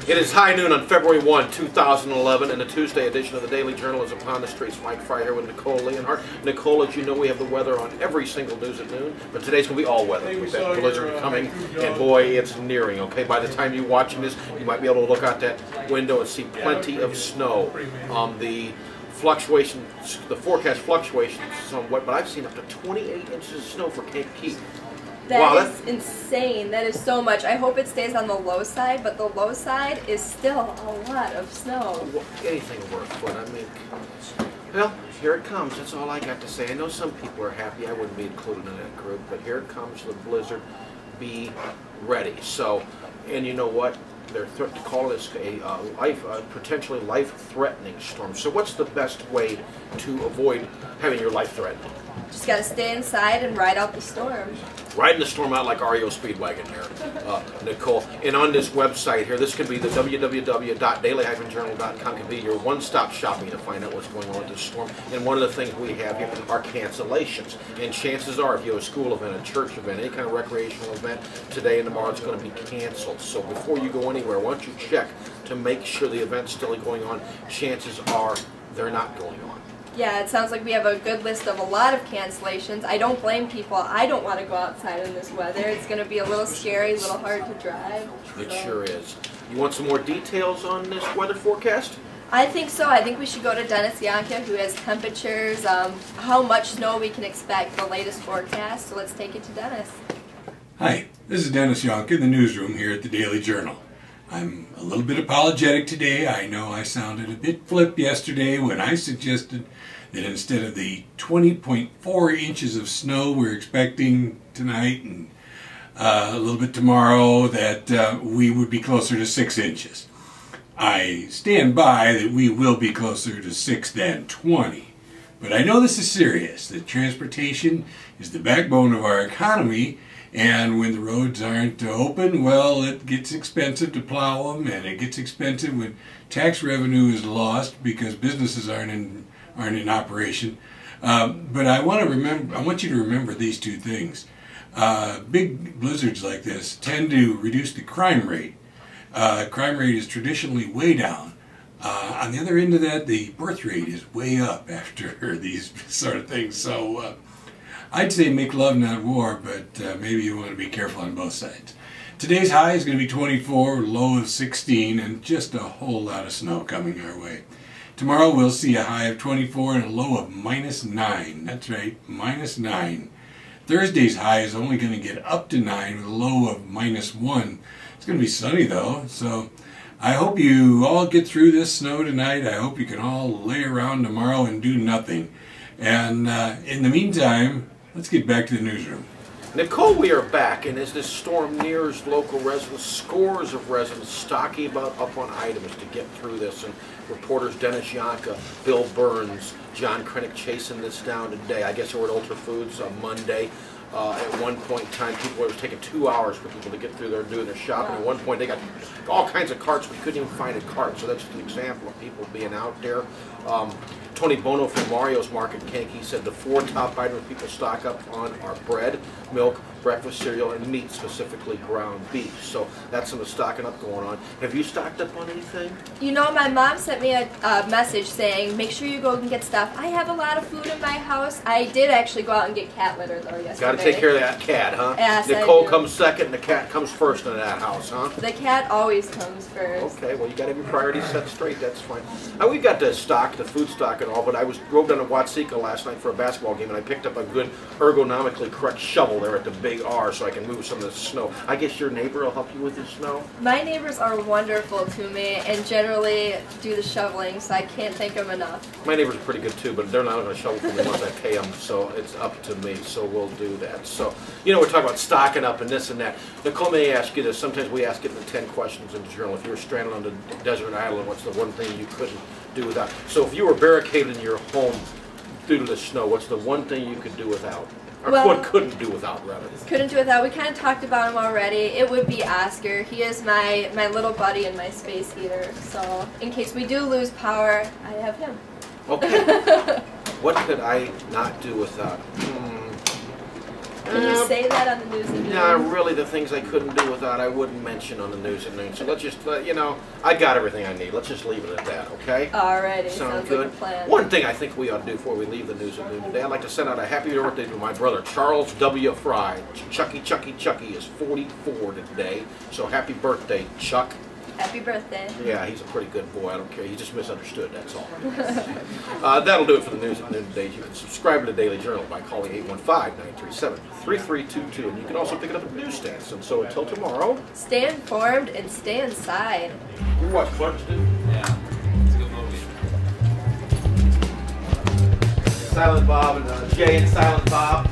It is high noon on February 1, 2011, and the Tuesday edition of the Daily Journal is upon the streets. Mike Frey here with Nicole Leonhardt. Nicole, as you know, we have the weather on every single news at noon, but today's going to be all weather. We've got blizzard coming, and boy, it's nearing, okay? By the time you're watching this, you might be able to look out that window and see plenty of snow. The forecast fluctuations somewhat, but I've seen up to 28 inches of snow for Cape Key. That is insane. That is so much. I hope it stays on the low side, but the low side is still a lot of snow. Well, anything over a foot, I mean. Well, here it comes. That's all I got to say. I know some people are happy. I wouldn't be included in that group, but here it comes, the blizzard. Be ready. So, and you know what? They're calling this a potentially life-threatening storm. So what's the best way to avoid having your life threatened? Just got to stay inside and ride out the storm. Riding the storm out like REO Speedwagon here, Nicole. And on this website here, this could be the www.daily-journal.com can be your one-stop shopping to find out what's going on with this storm. And one of the things we have here are cancellations. And chances are, if you have a school event, a church event, any kind of recreational event, today and tomorrow it's going to be canceled. So before you go anywhere, why don't you check to make sure the event's still going on. Chances are they're not going on. Yeah, it sounds like we have a good list of a lot of cancellations. I don't blame people. I don't want to go outside in this weather. It's going to be a little scary, a little hard to drive. It sure is. You want some more details on this weather forecast? I think so. I think we should go to Dennis Yohnka, who has temperatures, how much snow we can expect, the latest forecast. So let's take it to Dennis. Hi, this is Dennis Yohnka in the newsroom here at the Daily Journal. I'm a little bit apologetic today. I know I sounded a bit flip yesterday when I suggested that instead of the 20.4 inches of snow we're expecting tonight and a little bit tomorrow, that we would be closer to 6 inches. I stand by that we will be closer to 6 than 20. But I know this is serious, that transportation is the backbone of our economy. And when the roads aren't open, well, it gets expensive to plow them, and it gets expensive when tax revenue is lost because businesses aren't in operation. But I want you to remember these two things. Big blizzards like this tend to reduce the crime rate. Crime rate is traditionally way down. On the other end of that, the birth rate is way up after these sort of things. So I'd say make love, not war, but maybe you want to be careful on both sides. Today's high is going to be 24, low of 16, and just a whole lot of snow coming our way. Tomorrow we'll see a high of 24 and a low of -9. That's right, -9. Thursday's high is only going to get up to 9 with a low of -1. It's going to be sunny though, so I hope you all get through this snow tonight. I hope you can all lay around tomorrow and do nothing. And in the meantime, let's get back to the newsroom. Nicole, we are back, and as this storm nears local residents, scores of residents stocking up on items to get through this. And reporters Dennis Yohnka, Bill Burns, John Krennick chasing this down today. I guess they were at Ultra Foods on Monday. At one point in time, it was taking 2 hours for people to get through there and doing their shopping. At one point, they got all kinds of carts. We couldn't even find a cart. So that's just an example of people being out there. Tony Bono from Mario's Market Cake, he said the 4 top items people stock up on are bread, milk, breakfast cereal, and meat, specifically ground beef. So that's some of the stocking up going on. Have you stocked up on anything? You know, my mom sent me a message saying, make sure you go and get stuff. I have a lot of food in my house. I did actually go out and get cat litter, though, yesterday. Got to take care of that cat, huh? Yes, Nicole comes second, and the cat comes first in that house, huh? The cat always comes first. Okay, well, you got to have your priorities set straight. That's fine. We've got the stock, the food stock and all, but I drove down to Watsika last night for a basketball game, and I picked up a good ergonomically correct shovel there at the big R so I can move some of the snow. I guess your neighbor will help you with the snow? My neighbors are wonderful to me and generally do the shoveling, so I can't thank them enough. My neighbors are pretty good too, but they're not going to shovel for me once I pay them, so it's up to me, so we'll do that. So, you know, we're talking about stocking up and this and that. Nicole, may I ask you this? Sometimes we ask it in the 10 questions in the journal. If you were stranded on the desert island, what's the one thing you couldn't do without? So if you were barricaded in your home due to the snow, what's the one thing you could do without? Or couldn't do without, rather. Couldn't do without. We kind of talked about him already. It would be Oscar. He is my little buddy and my space heater. So in case we do lose power, I have him. Okay. What could I not do without? Can you say that on the news and noon? Nah, really, the things I couldn't do without, I wouldn't mention on the news and noon. So let's just, you know, I got everything I need. Let's just leave it at that, okay? Alrighty, Sounds good. good. Like a plan. One thing I think we ought to do before we leave the news and noon today, I'd like to send out a happy birthday to my brother, Charles W. Fry. Chucky is 44 today. So happy birthday, Chuck. Happy birthday. Yeah, he's a pretty good boy. I don't care. He just misunderstood, that's all. That'll do it for the news at noon today. You can subscribe to the Daily Journal by calling 815-937-3322. And you can also pick it up at newsstands. And so until tomorrow, Stay informed and stay inside. you watch Clerks, dude? Yeah, it's a good movie. Silent Bob and Jay and Silent Bob.